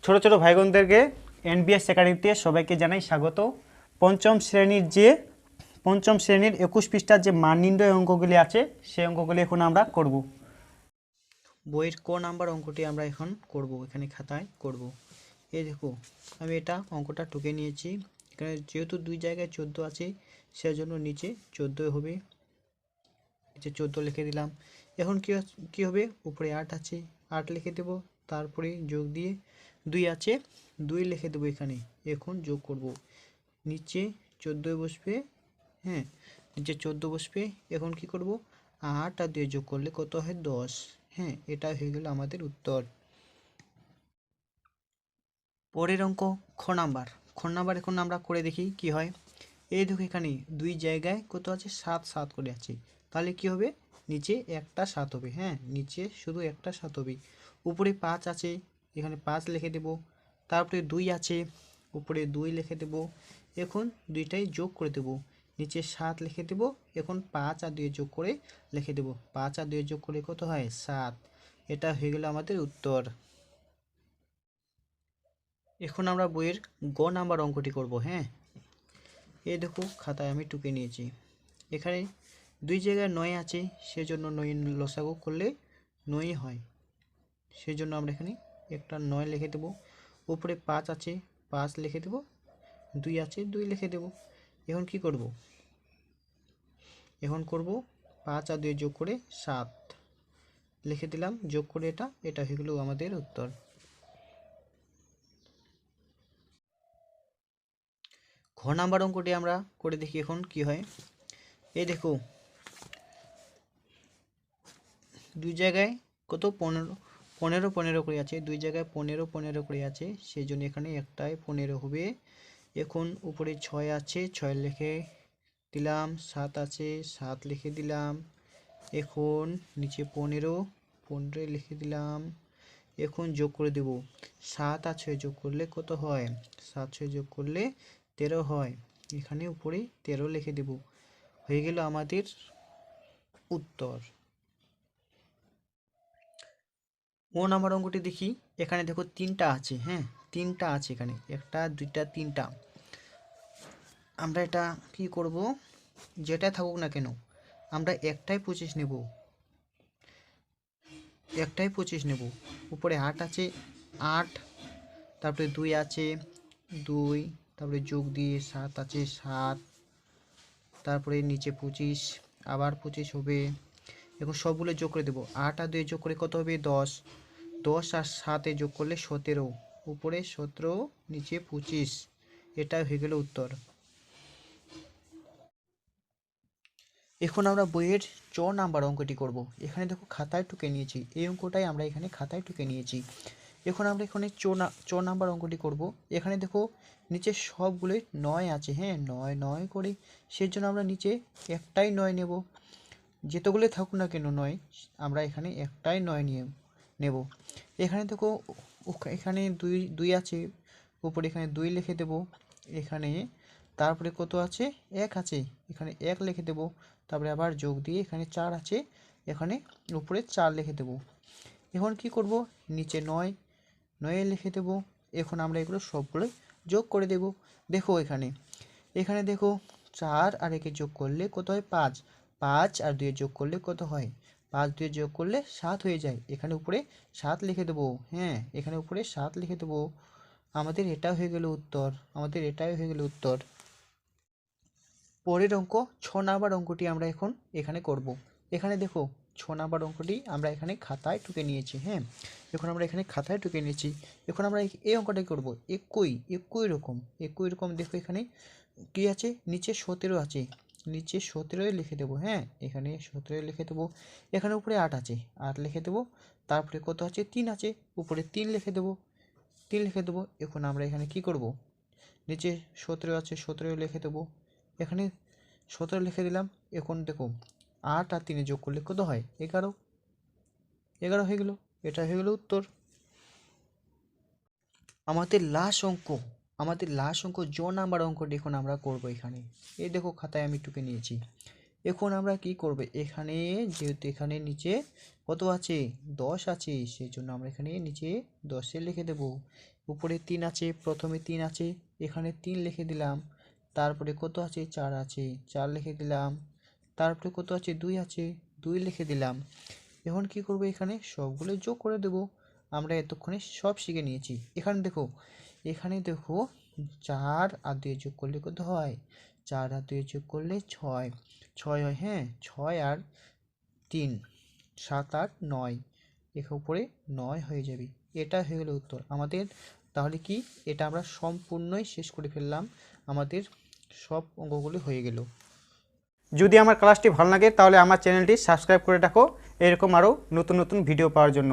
ছোট ছোট ভাই বোনদেরকে এনবিএস একাডেমিতে সবাইকে জানাই স্বাগত। পঞ্চম শ্রেণীর 21 পৃষ্ঠার যে মান নির্ণয় অঙ্কগুলি আছে সেই অঙ্কগুলি এখন আমরা করব। বইয়ের ক নাম্বার অঙ্কটি আমরা এখন করব, এখানে খাতায় করব। এই দেখো, আমি এটা অঙ্কটা টুকে নিয়েছি। এখানে যেহেতু দুই জায়গায় 14 আছে, সেজন্য নিচে 14 হবে, নিচে 14 লিখে দিলাম। এখন কি হবে, উপরে 8 আছে, 8 লিখে দেব, তারপরে যোগ দিয়ে 2 আছে, 2 লিখে দেবো এখানে। এখন যোগ করব, নিচে 14 বসবে, হ্যাঁ নিচে 14 বসবে। এখন কি করব, 8 আর 2 যোগ করলে কত হয়, 10। হ্যাঁ, এটা হয়ে গেল আমাদের উত্তর। পরের অঙ্ক খ নাম্বার এখন আমরা করে দেখি কি হয়। এই দেখো, এখানে দুই জায়গায় কত আছে, 7 7 করে আছে, তাহলে কি হবে, নিচে একটা 7 হবে। হ্যাঁ, নিচে শুধু একটা 7 হবে। উপরে 5 আছে, এখানে 5 লিখে দেব, তারপরে 2 আছে, উপরে 2 লিখে দেব। এখন দুইটাই যোগ করে দেব, নিচে 7 লিখে দেব। এখন 5 আর 2 যোগ করে লিখে দেব, 5 আর 2 যোগ করে কত হয়, 7। এটা হয়ে গেল আমাদের উত্তর। এখন আমরা বইয়ের গ নাম্বার অঙ্কটি করব। হ্যাঁ, এই দেখো, খাতায় আমি টুকে নিয়েছি। এখানে দুই জায়গায় 9 আছে, সেজন্য 9 লসাগু করলে 9 হয়, সেজন্য আমরা এখানে একটা 9 লিখে দেব। উপরে 5 আছে, 5 লিখে দেব। 2 আছে, 2 লিখে দেব। এখন কি করব, এখন করব 5 আর 2 যোগ করে 7 লিখে দিলাম, যোগ করে এটা হয়ে গেল আমাদের উত্তর। ঘ নাম্বার অঙ্কটি আমরা করে দেখি এখন কি হয়। এই দেখো, দুই জায়গায় কত, 15 15 15 করে আছে, দুই জায়গায় 15 15 করে আছে, সেই জন্য এখানে একটাই 15 হবে। এখন উপরে 6 আছে, 6 লিখে দিলাম, 7 আছে, 7 লিখে দিলাম। এখন নিচে 15 15 লিখে দিলাম। এখন যোগ করে দেব, 7 আর 6 যোগ করলে কত হয়, 7 6 যোগ করলে 13 হয়। এখানে উপরে 13 লিখে দেব, হয়ে গেল আমাদের উত্তর। ও নাম্বার অঙ্কটি দেখি। এখানে দেখো 3টা আছে, হ্যাঁ 3টা আছে, এখানে 1 2 3টা। আমরা এটা কি করব, যেটা থাকুক না কেন, আমরা একটাই 25 নেব, একটাই 25 নেব। উপরে 8 আছে, 8, তারপরে 2 আছে, 2, তারপরে যোগ দিয়ে 7 আছে, 7, তারপরে নিচে 25, আবার 25 হবে। এখন সবগুলো যোগ করে দেবো, 8 আর 2 যোগ করে কত হবে, 10, 10 আর 7 যোগ করলে 17, উপরে 17, নিচে 25, এটা হয়ে গেল উত্তর। এখন আমরা বইয়ের 4 নাম্বার অঙ্কটি করব। এখানে দেখো, খাতায় টুকে নিয়েছি, এই অঙ্কটাই আমরা এখানে খাতায় টুকে নিয়েছি। এখন আমরা এখানে 4 নাম্বার অঙ্কটি করব। এখানে দেখো, নিচে সবগুলোই 9 আছে, হ্যাঁ 9 9 করে, সেই জন্য আমরা নিচে একটাই 9 নেব। যেতগুলো থাকুক না কেন 9, আমরা এখানে একটাই 9 নিয়ে নেব। এখানে দেখো, এখানে 2 আছে, উপরে এখানে 2 লিখে দেব। এখানে তারপরে কত আছে, 1 আছে, এখানে 1 লিখে দেব। তারপরে আবার যোগ দিয়ে এখানে 4 আছে, এখানে উপরে 4 লিখে দেব। এখন কি করব, নিচে 9 9 লিখে দেব। এখন আমরা এগুলো সবগুলো যোগ করে দেব। দেখো এখানে দেখো, 4 আর 1 যোগ করলে কত হয়, 5, 5 আর 2 যোগ করলে কত হয়, 5 2 যোগ করলে 7 হয়ে যায়। এখানে উপরে 7 লিখে দেবো, হ্যাঁ এখানে উপরে 7 লিখে দেবো। আমাদের এটা হয়ে গেল উত্তর, আমাদের এটাই হয়ে গেল উত্তর। পরের অঙ্ক 6 নাম্বার অঙ্কটি আমরা এখন এখানে করব। এখানে দেখো, 6 নাম্বার অঙ্কটি আমরা এখানে খাতায় টুকে নিয়েছি। হ্যাঁ, এখন আমরা এখানে খাতায় টুকে নিয়েছি। এখন আমরা এই অঙ্কটাই করব, একই রকম। দেখো, এখানে কি আছে, নিচে 17 আছে, নিচে 17 লিখে দেবো। হ্যাঁ, এখানে 17 লিখে দেবো। এখানে উপরে 8 আছে, 8 লিখে দেবো। তারপরে কত আছে, 3 আছে, উপরে 3 লিখে দেবো, 3 লিখে দেবো। এখন আমরা এখানে কি করব, নিচে 17 আছে, 17 লিখে দেবো। এখানে 17 লিখে দিলাম। এখন দেখো, 8 আর 3 যোগ করলে কত হয়, 11, 11 হয়ে গেল। এটা হয়ে গেল উত্তর। আমাদের লাস্ট অঙ্ক জ নাম্বার অঙ্কটি এখন আমরা করব। এখানে এই দেখো, খাতায় আমি টুকে নিয়েছি। এখন আমরা কি করব, এখানে যেহেতু এখানে নিচে কত আছে 10 আছে, সেই জন্য আমরা এখানে নিচে 10 লিখে দেব। উপরে 3 আছে, প্রথমে 3 আছে, এখানে 3 লিখে দিলাম। তারপরে কত আছে 4 আছে, 4 লিখে দিলাম। তারপরে কত আছে 2 আছে, 2 লিখে দিলাম। এখন কি করব, এখানে সবগুলো যোগ করে দেব। আমরা এতক্ষণে সব শিখে নিয়েছি। এখানে দেখো 4 আর 2 যোগ করলে কত হয়, 4 আর 2 যোগ করলে 6 হয়। হ্যাঁ, 6 আর 3 7 আর 9, এখানে উপরে 9 হয়ে যাবে। এটা হয়ে গেল উত্তর আমাদের। তাহলে কি এটা আমরা সম্পূর্ণই শেষ করে ফেললাম, আমাদের সব অঙ্কগুলো হয়ে গেল। যদি আমার ক্লাসটি ভালো লাগে তাহলে আমার চ্যানেলটি সাবস্ক্রাইব করে রাখো এরকম আরও নতুন নতুন ভিডিও পাওয়ার জন্য।